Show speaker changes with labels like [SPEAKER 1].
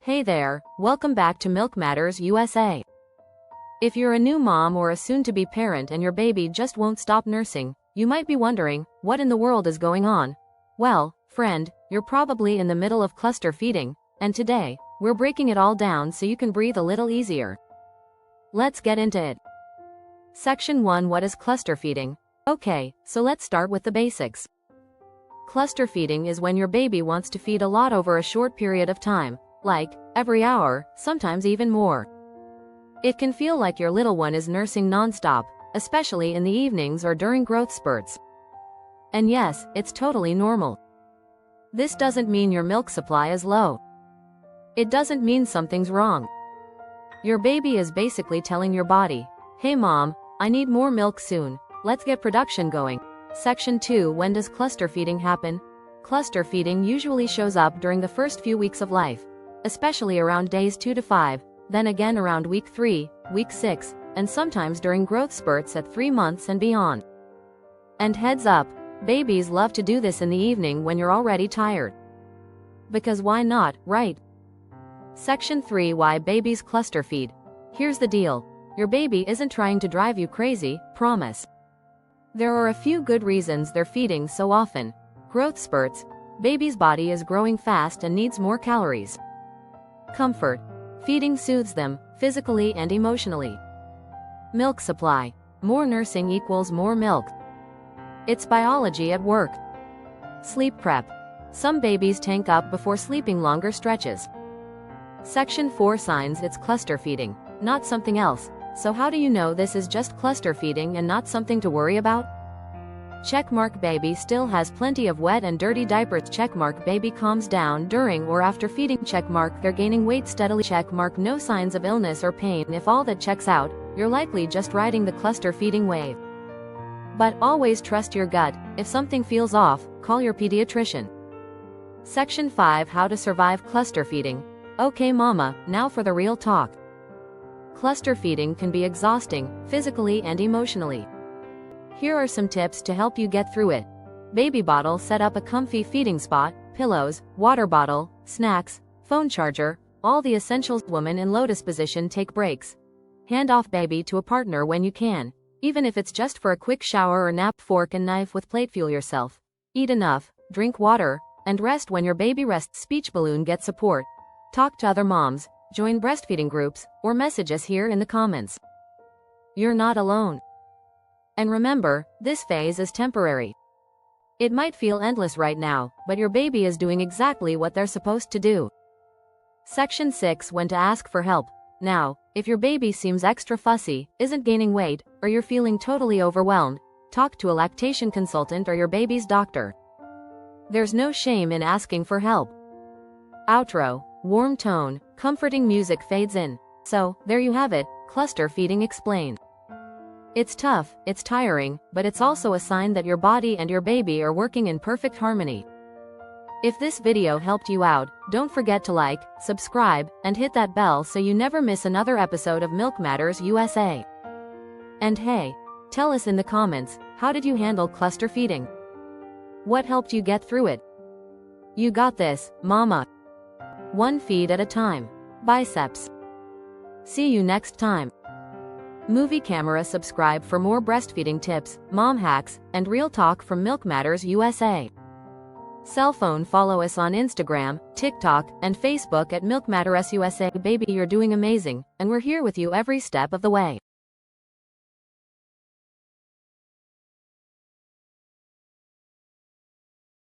[SPEAKER 1] Hey there, welcome back to Milk Matters USA. If you're a new mom or a soon-to-be parent and your baby just won't stop nursing, you might be wondering, what in the world is going on? Well, friend, you're probably in the middle of cluster feeding, and today, we're breaking it all down so you can breathe a little easier. Let's get into it. Section 1. What is cluster feeding? Okay, so let's start with the basics. Cluster feeding is when your baby wants to feed a lot over a short period of time, like every hour, sometimes even more. It can feel like your little one is nursing non-stop, especially in the evenings or during growth spurts. And yes, it's totally normal. This doesn't mean your milk supply is low. It doesn't mean something's wrong. Your baby is basically telling your body, "Hey mom, I need more milk soon, let's get production going." Section 2. When does cluster feeding happen? Cluster feeding usually shows up during the first few weeks of life, especially around days 2 to 5, then again around week 3, week 6, and sometimes during growth spurts at 3 months and beyond. And heads up, babies love to do this in the evening when you're already tired. Because why not, right? Section 3. Why babies cluster feed. Here's the deal. Your baby isn't trying to drive you crazy, promise. There are a few good reasons they're feeding so often. Growth spurts. Baby's body is growing fast and needs more calories. Comfort. Feeding soothes them, physically and emotionally. Milk supply. More nursing equals more milk. It's biology at work. Sleep prep. Some babies tank up before sleeping longer stretches. Section 4. Signs it's cluster feeding, not something else. So how do you know this is just cluster feeding and not something to worry about? Checkmark. Baby still has plenty of wet and dirty diapers. Checkmark. Baby calms down during or after feeding. Checkmark. They're gaining weight steadily. Checkmark. No signs of illness or pain. If all that checks out, you're likely just riding the cluster feeding wave. But always trust your gut. If something feels off, call your pediatrician. Section 5. How to survive cluster feeding. Okay mama, now for the real talk. Cluster feeding can be exhausting, physically and emotionally. Here are some tips to help you get through it. Baby bottle. Set up a comfy feeding spot, pillows, water bottle, snacks, phone charger, all the essentials. Woman in lotus position. Take breaks. Hand off baby to a partner when you can, even if it's just for a quick shower or nap. Fork and knife with plate. Fuel yourself. Eat enough, drink water, and rest when your baby rests. Speech balloon. Get support. Talk to other moms, join breastfeeding groups, or message us here in the comments. You're not alone. And remember, this phase is temporary. It might feel endless right now, but your baby is doing exactly what they're supposed to do. Section 6. When to ask for help. Now, if your baby seems extra fussy, isn't gaining weight, or you're feeling totally overwhelmed, talk to a lactation consultant or your baby's doctor. There's no shame in asking for help. Outro. Warm tone, comforting music fades in. So, there you have it, cluster feeding explained. It's tough, it's tiring, but it's also a sign that your body and your baby are working in perfect harmony. If this video helped you out, don't forget to like, subscribe, and hit that bell so you never miss another episode of Milk Matters USA. And hey, tell us in the comments, how did you handle cluster feeding? What helped you get through it? You got this, mama. One feed at a time. Biceps. See you next time. Movie camera. Subscribe for more breastfeeding tips, mom hacks, and real talk from Milk Matters USA. Cell phone. Follow us on Instagram, TikTok, and Facebook at Milk Matters USA. Baby, you're doing amazing, and we're here with you every step of the way.